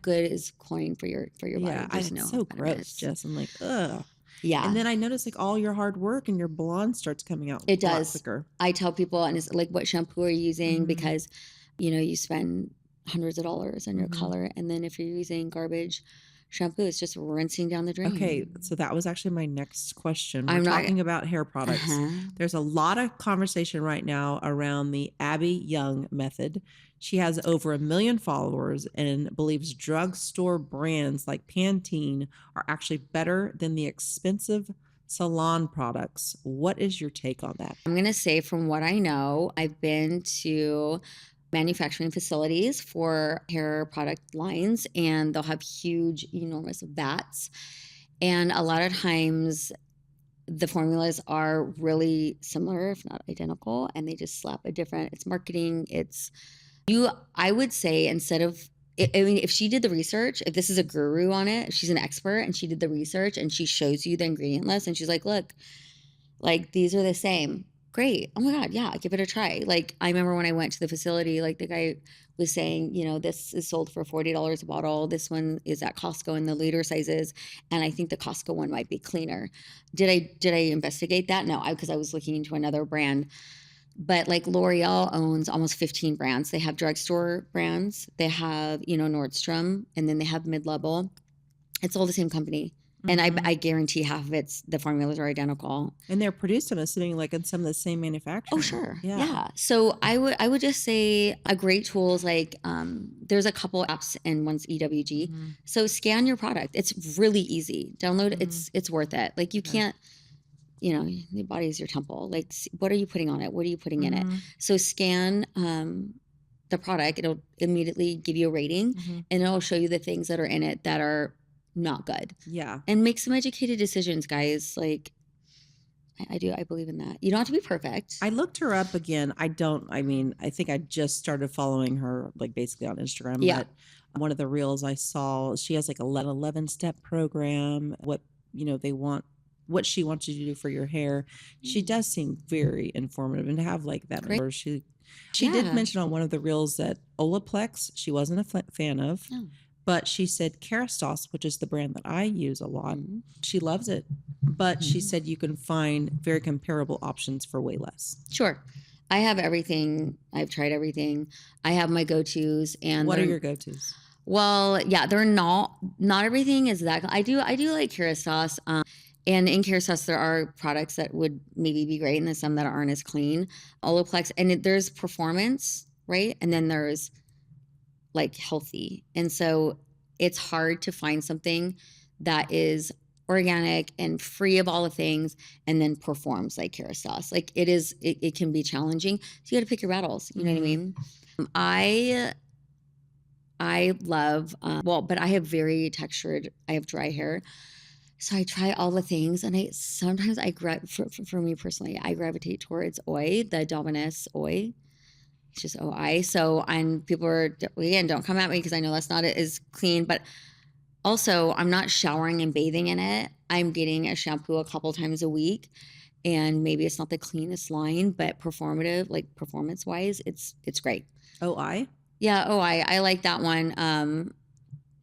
good is chlorine for your body? yeah, There's it's so gross, benefits. Jess. I'm like, ugh. Yeah. And then I noticed like all your hard work and your blonde starts coming out It a lot does. quicker. I tell people, and it's like, what shampoo are you using? Because, you know, you spend hundreds of dollars on your color. And then if you're using garbage shampoo, it's just rinsing down the drain. Okay, so that was actually my next question. We're I'm not- talking about hair products. There's a lot of conversation right now around the Abby Young method. She has over 1 million followers and believes drugstore brands like Pantene are actually better than the expensive salon products. What is your take on that? I'm going to say, from what I know, I've been to manufacturing facilities for hair product lines, and they'll have huge, enormous vats. And a lot of times the formulas are really similar, if not identical, and they just slap it's marketing. I would say, instead of, I mean, if she did the research, if this is a guru on it, if she's an expert and she did the research and she shows you the ingredient list and she's like, look, like these are the same. Great. Oh my God. Yeah. Give it a try. Like, I remember when I went to the facility, like the guy was saying, you know, this is sold for $40 a bottle. This one is at Costco in the liter sizes. And I think the Costco one might be cleaner. Did I investigate that? No, because I was looking into another brand. But like L'Oreal owns almost 15 brands. They have drugstore brands. They have, Nordstrom, and then they have mid-level. It's all the same company. And I guarantee half of the formulas are identical. And they're produced, I'm assuming, like in some of the same manufacturing. Oh, sure. Yeah. So I would just say a great tool is like, there's a couple apps, and one's EWG. So scan your product. It's really easy. Download it. It's worth it. Like, you can't, your body is your temple. Like, what are you putting on it? What are you putting in it? So scan the product. It'll immediately give you a rating, and it'll show you the things that are in it that are not good. Yeah. And make some educated decisions, guys. Like, I believe in that. You don't have to be perfect. I looked her up again. I think I just started following her, like, basically on Instagram. Yeah. But one of the reels I saw, she has like 11-step program, what she wants you to do for your hair. She does seem very informative, and to have like that. Great. She did mention on one of the reels that Olaplex she wasn't a fan of. No. But she said Kerastase, which is the brand that I use a lot, she loves it. But she said you can find very comparable options for way less. Sure. I have everything. I've tried everything. I have my go-tos. And what are your go-tos? Well, yeah, they're not everything is that. I do like Kerastase. And in Kerastase, there are products that would maybe be great, and there's some that aren't as clean. Olaplex, and there's performance, right? And then there's like healthy. And so it's hard to find something that is organic and free of all the things and then performs like Kerastase. Like, it can be challenging. So you got to pick your battles. You know what I mean? I love, but I have I have dry hair. So I try all the things, and sometimes for me personally, I gravitate towards OI, the Dominus OI. It's just OI. So people are, again, don't come at me because I know that's not as clean, but also I'm not showering and bathing in it. I'm getting a shampoo a couple times a week, and maybe it's not the cleanest line, but performance wise, it's great. OI? Yeah. OI. I like that one.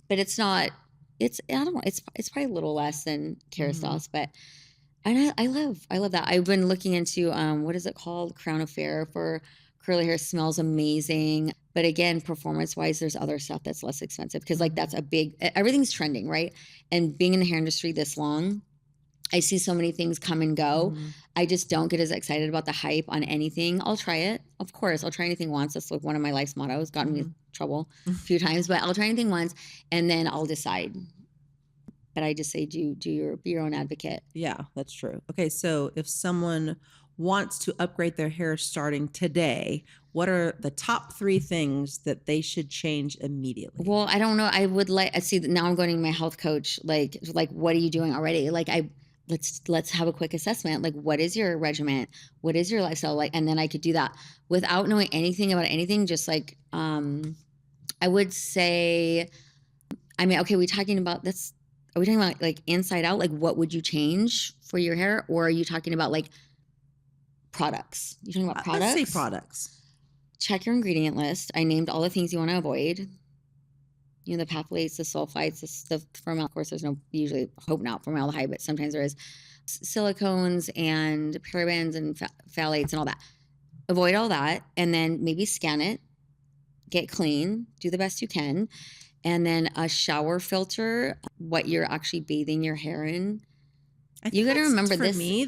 But it's not, I don't know. It's probably a little less than Kerastase, but I love that. I've been looking into, what is it called? Crown Affair for Curly hair smells amazing. But again, performance wise, there's other stuff that's less expensive because like that's a big, everything's trending, right? And being in the hair industry this long, I see so many things come and go. I just don't get as excited about the hype on anything. I'll try it. Of course, I'll try anything once. That's like one of my life's mottos. Gotten me in trouble a few times, but I'll try anything once and then I'll decide. But I just say be your own advocate. Yeah, that's true. Okay, so if someone wants to upgrade their hair starting today, what are the top 3 things that they should change immediately? Well, I don't know. I would like, I see that now I'm going to my health coach. Like, what are you doing already? Like, let's have a quick assessment. Like, what is your regimen? What is your lifestyle like? And then I could do that without knowing anything about anything. Just like, I would say, I mean, okay, we talking about this. Are we talking about like inside out? Like, what would you change for your hair? Or are you talking about like products? You talking about products? Let's say products. Check your ingredient list. I named all the things you want to avoid. You know, the phthalates, the sulfites, the formaldehyde. Of course, there's no, usually, hope not formaldehyde, but sometimes there is. Silicones and parabens and phthalates and all that. Avoid all that. And then maybe scan it, get clean, do the best you can. And then a shower filter, what you're actually bathing your hair in. You got to remember for this. For me,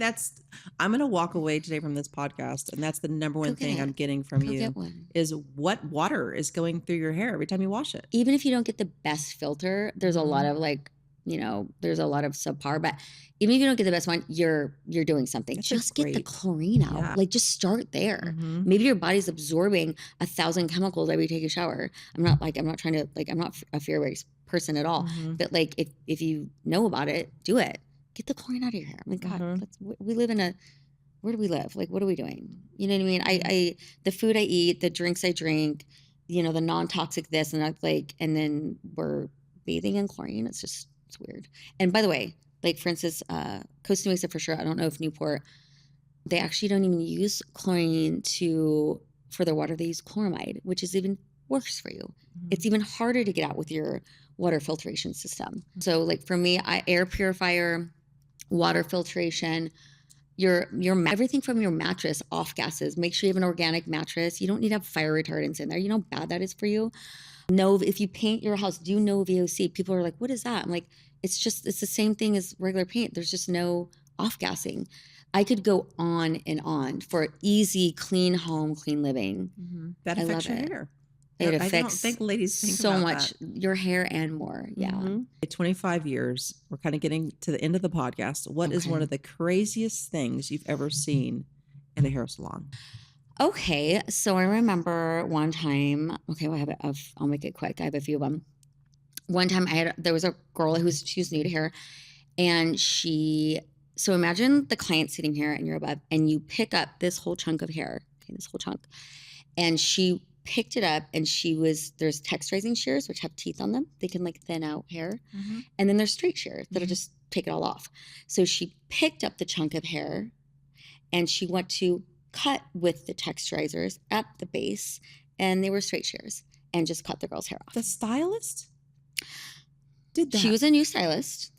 I'm going to walk away today from this podcast, and that's the number one thing I'm getting from you is what water is going through your hair every time you wash it. Even if you don't get the best filter, there's a lot of like, you know, there's a lot of subpar, but even if you don't get the best one, you're doing something. That's just get the chlorine out. Yeah. Like, just start there. Maybe your body's absorbing 1,000 chemicals every you take a shower. I'm not trying to, like, I'm not a fear-based person at all. But like, if you know about it, do it. Get the chlorine out of your hair. I mean, God, we live in where do we live? Like, what are we doing? You know what I mean? I the food I eat, the drinks I drink, you know, the non-toxic this and that, like, and then we're bathing in chlorine. It's weird. And by the way, like, for instance, Costa Mesa for sure. I don't know if Newport, they actually don't even use chlorine for their water. They use chloramide, which is even worse for you. It's even harder to get out with your water filtration system. So like for me, air purifier, water filtration, your everything from your mattress, off gases. Make sure you have an organic mattress. You don't need to have fire retardants in there. You know how bad that is for you? No, if you paint your house, do no VOC. People are like, what is that? I'm like, it's the same thing as regular paint. There's just no off gassing. I could go on and on for easy, clean home, clean living. That affects your hair. It affects, I don't think ladies think so about much that. Your hair and more. Yeah. 25 years. We're kind of getting to the end of the podcast. What is one of the craziest things you've ever seen in a hair salon? Okay. So I remember one time, I'll make it quick. I have a few of them. One time there was a girl she was new to hair, and so imagine the client sitting here and you're above, and you pick up this whole chunk of hair, this whole chunk, and she picked it up, and there's texturizing shears, which have teeth on them. They can like thin out hair. And then there's straight shears that'll just take it all off. So she picked up the chunk of hair and she went to cut with the texturizers at the base, and they were straight shears, and just cut the girl's hair off. The stylist did that? She was a new stylist.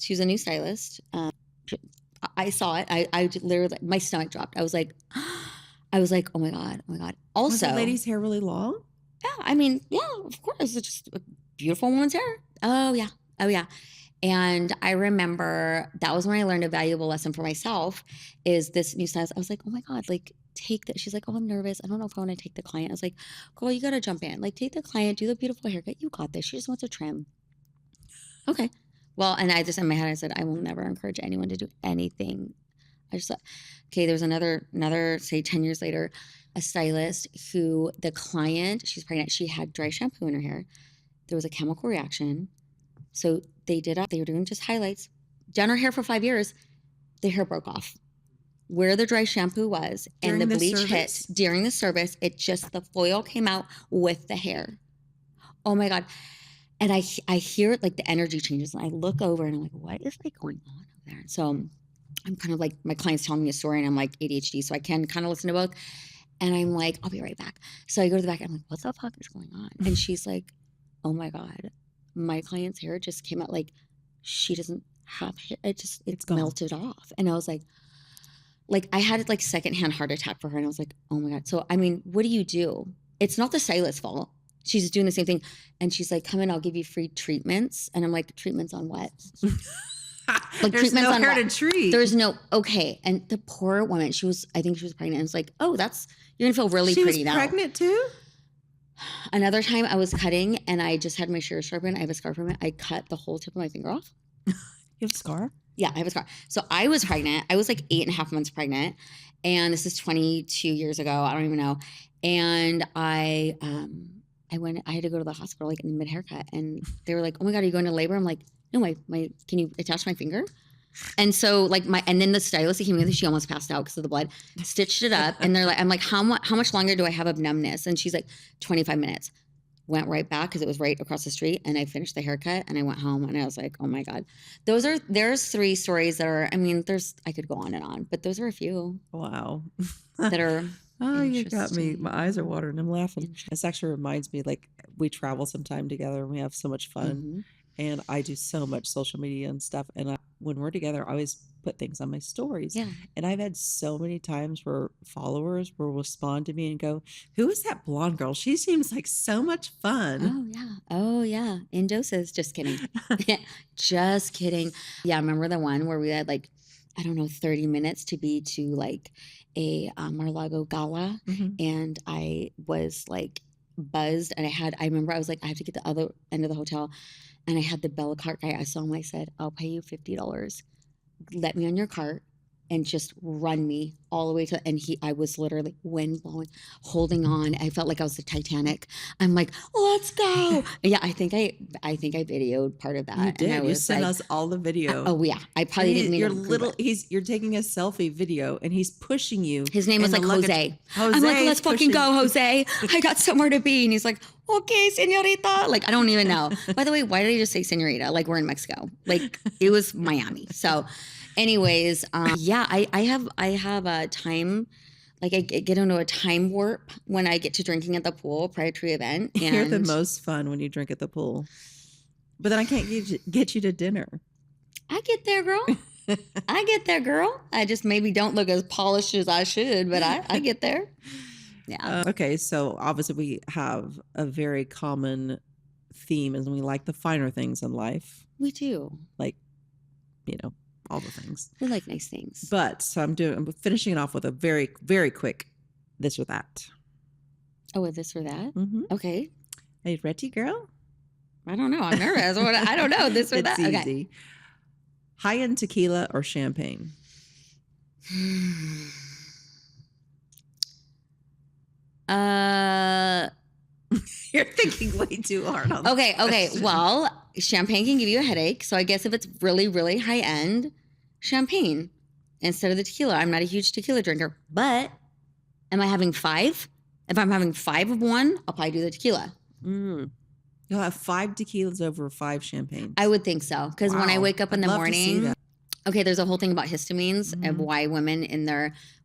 I saw it. I literally, my stomach dropped. I was like, oh my God. Also, was the lady's hair really long? Yeah, I mean, yeah, of course. It's just a beautiful woman's hair. Oh yeah. And I remember that was when I learned a valuable lesson for myself, is this new stylist. I was like, oh my God, like, take that. She's like, oh, I'm nervous. I don't know if I want to take the client. I was like, girl, you got to jump in. Like, take the client, do the beautiful haircut. You got this. She just wants a trim. Okay. Well, and I just, in my head, I said, I will never encourage anyone to do anything. I just thought, okay, there's another, say 10 years later, a stylist who the client, she's pregnant. She had dry shampoo in her hair. There was a chemical reaction. So they were doing just highlights. Done her hair for 5 years. The hair broke off where the dry shampoo was, and the bleach hit during the service. The foil came out with the hair. Oh my God. And I hear it, like the energy changes, and I look over and I'm like, what is like going on over there? So I'm kind of like, my client's telling me a story, and I'm like ADHD, so I can kind of listen to both. And I'm like, I'll be right back. So I go to the back, and I'm like, what the fuck is going on? And she's like, oh my God, my client's hair just came out, like, she doesn't have hair. It's melted off. And I was like, like I had like secondhand heart attack for her. And I was like, oh my God. So, I mean, what do? It's not the stylist's fault. She's doing the same thing. And she's like, come in, I'll give you free treatments. And I'm like, treatments on what? Like there's no hair to treat. There's no, okay. And the poor woman, I think she was pregnant. And it's like, oh, you're going to feel really pretty now. She was pregnant too? Another time I was cutting and I just had my shears sharpened. I have a scar from it. I cut the whole tip of my finger off. You have a scar? Yeah, I have a scar. So I was pregnant. I was like 8.5 months pregnant. And this is 22 years ago. I don't even know. And I had to go to the hospital like in mid-haircut. And they were like, oh my God, are you going to labor? I'm like, no, can you attach my finger? And so like and then the stylist that came in, she almost passed out because of the blood, stitched it up. And they're like, I'm like, how much longer do I have of numbness? And she's like, 25 minutes. Went right back because it was right across the street. And I finished the haircut and I went home and I was like, oh my God. There's 3 stories that are, I mean, I could go on and on, but those are a few. Wow. That are Oh, you got me. My eyes are watering. I'm laughing. This actually reminds me, like, we travel sometime together and we have so much fun. Mm-hmm. And I do so much social media and stuff. And when we're together, I always put things on my stories. Yeah. And I've had so many times where followers will respond to me and go, who is that blonde girl? She seems like so much fun. Oh, yeah. Oh, yeah. In doses. Just kidding. Just kidding. Yeah. I remember the one where we had like, I don't know, 30 minutes to be to like a Mar-a-Lago gala. Mm-hmm. And I was like buzzed. And I remember I was like, I have to get the other end of the hotel. And I had the Bella cart guy. I saw him. I said, I'll pay you $50. Let me on your cart and just run me all the way to, and I was literally wind blowing, holding on. I felt like I was the Titanic. I'm like, let's go. Yeah, I think I videoed part of that. You did. And You sent us all the video. Oh yeah, I probably didn't mean you're taking a selfie video and he's pushing you. His name was like Jose. Jose. I'm like, let's fucking go, Jose. I got somewhere to be. And he's like, okay, señorita. Like, I don't even know. By the way, why did he just say señorita? Like, we're in Mexico. Like, it was Miami. So anyways, yeah, I have a time, like I get into a time warp when I get to drinking at the pool prior to the event. And you're the most fun when you drink at the pool. But then I can't get you to dinner. I get there, girl. I get there, girl. I just maybe don't look as polished as I should, but I get there. Yeah. Okay, so obviously we have a very common theme, and we like the finer things in life. We do. Like, all the things. We like nice things. But so I'm finishing it off with a very, very quick this or that. Oh, this or that? Mm-hmm. Okay. Are you ready, girl? I don't know. I'm nervous. I don't know. This or it's that. Easy. Okay. High-end tequila or champagne? You're thinking way too hard on Okay. question. Well, champagne can give you a headache. So I guess if it's really, really high end, champagne instead of the tequila. I'm not a huge tequila drinker, but am I having 5? If I'm having 5 of one, I'll probably do the tequila. You'll have 5 tequilas over 5 champagnes. I would think so. Because when I wake up in the morning, okay, there's a whole thing about histamines of why women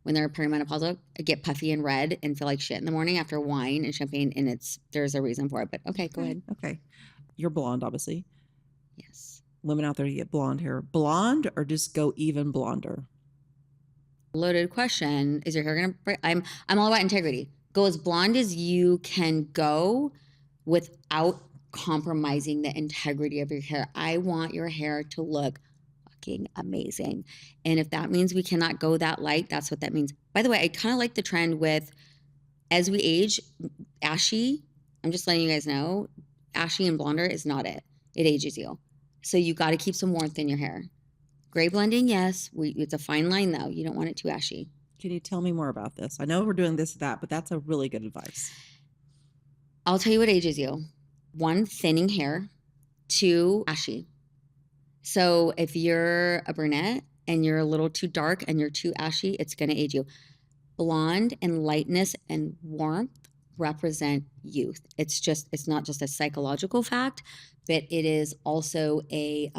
when they're perimenopausal get puffy and red and feel like shit in the morning after wine and champagne, and there's a reason for it. But okay, go ahead. Okay. You're blonde, obviously. Yes. Women out there, you get blonde hair. Blonde or just go even blonder? Loaded question. Is your hair gonna break? I'm all about integrity. Go as blonde as you can go without compromising the integrity of your hair. I want your hair to look fucking amazing. And if that means we cannot go that light, that's what that means. By the way, I kind of like the trend with, as we age, ashy, I'm just letting you guys know, ashy and blonder is not it. It ages you. So you got to keep some warmth in your hair. Gray blending, yes. It's a fine line though. You don't want it too ashy. Can you tell me more about this? I know we're doing this, that, but that's a really good advice. I'll tell you what ages you. 1, thinning hair. 2, ashy. So if you're a brunette and you're a little too dark and you're too ashy, it's going to age you. Blonde and lightness and warmth represent youth. It's not just a psychological fact, but it is also it's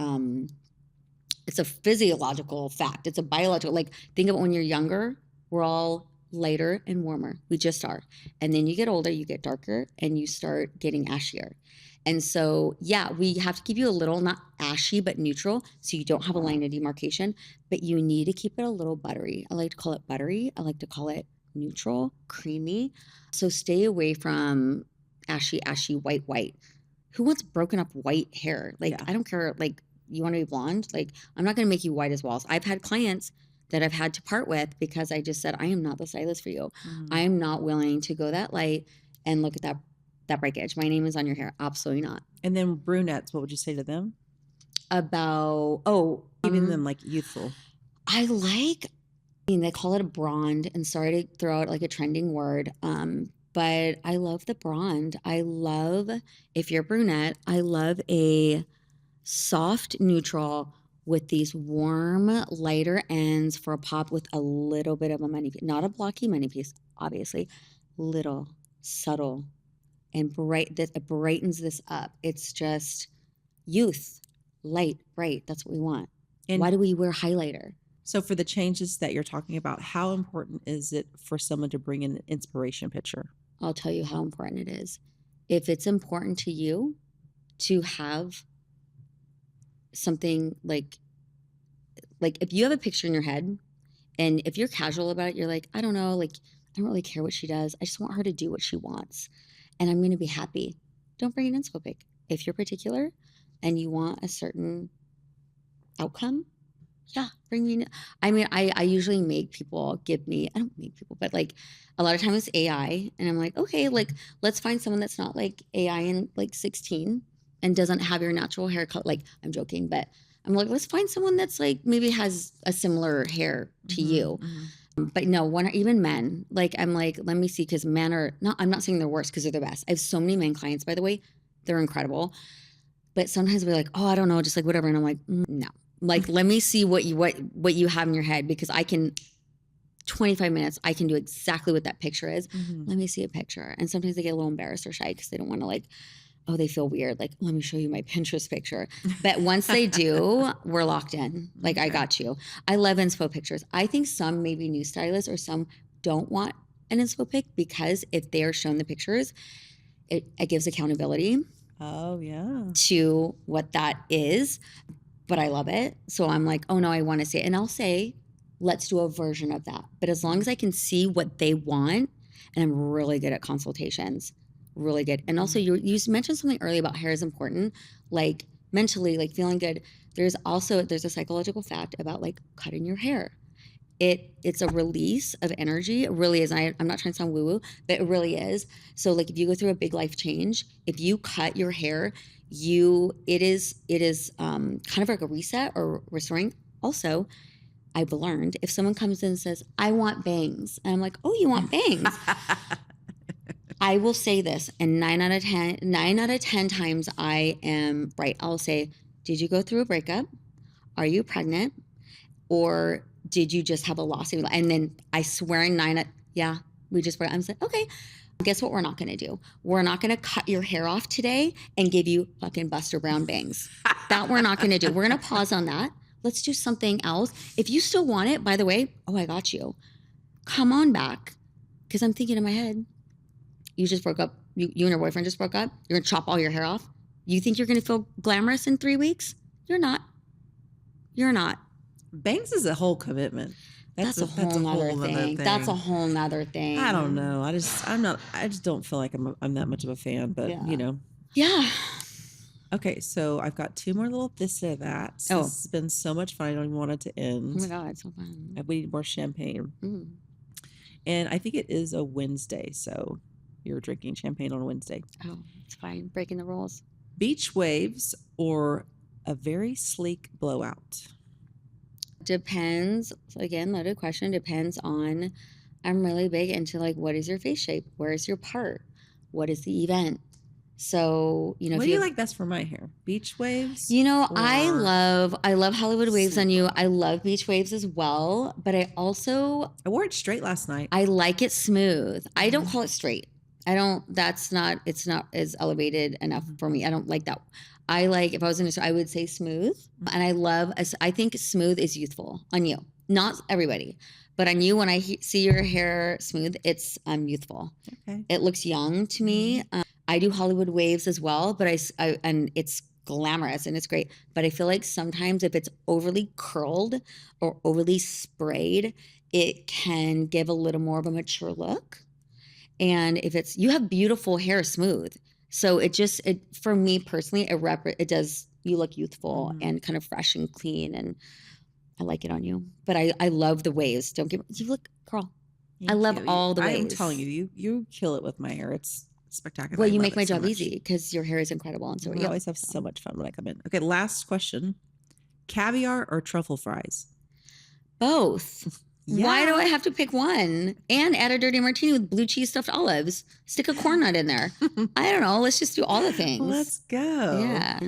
a physiological fact. It's a biological, like think of it when you're younger, we're all lighter and warmer. We just are. And then you get older, you get darker, and you start getting ashier. And so, yeah, we have to keep you a little, not ashy, but neutral, so you don't have a line of demarcation, but you need to keep it a little buttery. I like to call it buttery. I like to call it neutral, creamy. So stay away from ashy, white. Who wants broken up white hair? Like, Yeah. I don't care. Like, you want to be blonde? Like, I'm not going to make you white as walls. I've had clients that I've had to part with because I just said, I am not the stylist for you. I am not willing to go that light and look at that breakage. My name is on your hair. Absolutely not. And then brunettes, what would you say to them? About, Keeping them like youthful. they call it a blond, and sorry to throw out like a trending word. But I love the blonde. I love, if you're brunette, I love a soft neutral with these warm, lighter ends for a pop with a little bit of a money piece. Not a blocky money piece, obviously. Little, subtle, and bright. That it brightens this up. It's just youth, light, bright. That's what we want. And why do we wear highlighter? So for the changes that you're talking about, how important is it for someone to bring in an inspiration picture? I'll tell you how important it is. If it's important to you to have something like if you have a picture in your head, and if you're casual about it, you're like, I don't know, like, I don't really care what she does. I just want her to do what she wants, and I'm going to be happy. Don't bring an inspo pic. If you're particular and you want a certain outcome, yeah, bring me in. I mean, I usually make people give me, I don't make people, but like a lot of times it's AI, and I'm like, okay, like, let's find someone that's not like AI in like 16 and doesn't have your natural haircut. Like, I'm joking, but I'm like, let's find someone that's like maybe has a similar hair to you. But no, even men, like, I'm like, let me see, because men are not, I'm not saying they're worse because they're the best. I have so many men clients, by the way, they're incredible. But sometimes we're like, oh, I don't know, just like whatever. And I'm like, no, like, let me see what you have in your head, because I can, 25 minutes, I can do exactly what that picture is. Let me see a picture. And sometimes they get a little embarrassed or shy because they don't want to, like, oh, they feel weird. Like, let me show you my Pinterest picture. But once they do, we're locked in. Like, okay. I got you. I love inspo pictures. I think some maybe new stylists or some don't want an inspo pic, because if they are shown the pictures, it gives accountability. Oh, yeah. To what that is. But I love it. So I'm like, oh no, I want to see it. And I'll say, let's do a version of that. But as long as I can see what they want, and I'm really good at consultations, really good. And also you mentioned something earlier about hair is important, like mentally, like feeling good. There's a psychological fact about like cutting your hair. It's a release of energy. It really is. I'm not trying to sound woo-woo, but it really is. So like if you go through a big life change, if you cut your hair, it is kind of like a reset or restoring. Also, I've learned if someone comes in and says, I want bangs, and I'm like, oh, you want bangs? I will say this, and 9 out of 10 times I am right. I'll say, did you go through a breakup? Are you pregnant? Or did you just have a loss? And then I swear we just broke. I'm like, okay, guess what we're not going to do? We're not going to cut your hair off today and give you fucking Buster Brown bangs. That we're not going to do. We're going to pause on that. Let's do something else. If you still want it, by the way, oh, I got you. Come on back. Because I'm thinking in my head, you just broke up. You and your boyfriend just broke up. You're going to chop all your hair off. You think you're going to feel glamorous in 3 weeks? You're not. You're not. Bangs is a whole commitment. That's a whole nother thing. That's a whole nother thing. I don't know. I just don't feel like I'm that much of a fan, but you know. Yeah. Okay, so I've got 2 more little this or that. This has been so much fun. I don't even want it to end. Oh my God, it's so fun. We need more champagne. And I think it is a Wednesday, so you're drinking champagne on a Wednesday. Oh, it's fine. Breaking the rules. Beach waves or a very sleek blowout? Depends. Again, loaded question. Depends on, I'm really big into like, what is your face shape? Where is your part? What is the event? So, you know, what do you like best for my hair? Beach waves? You know, I love Hollywood waves on you. I love beach waves as well, but I wore it straight last night. I like it smooth. I don't call it straight. It's not as elevated enough for me. I don't like that. I like, if I was in I would say smooth. And I think smooth is youthful on you. Not everybody, but on you, when I see your hair smooth, it's youthful. Okay. It looks young to me. I do Hollywood waves as well, but and it's glamorous and it's great. But I feel like sometimes if it's overly curled or overly sprayed, it can give a little more of a mature look. And if it's, you have beautiful hair smooth. So it for me personally, it does, you look youthful and kind of fresh and clean, and I like it on you. But I love the waves. You look, girl. I love all the waves. I'm telling you, you kill it with my hair. It's spectacular. Well, you make my job easy because your hair is incredible. And so we always have so much fun when I come in. Okay, last question. Caviar or truffle fries? Both. Yeah. Why do I have to pick one? And add a dirty martini with blue cheese stuffed olives. Stick a corn nut in there. I don't know. Let's just do all the things. Let's go. Yeah.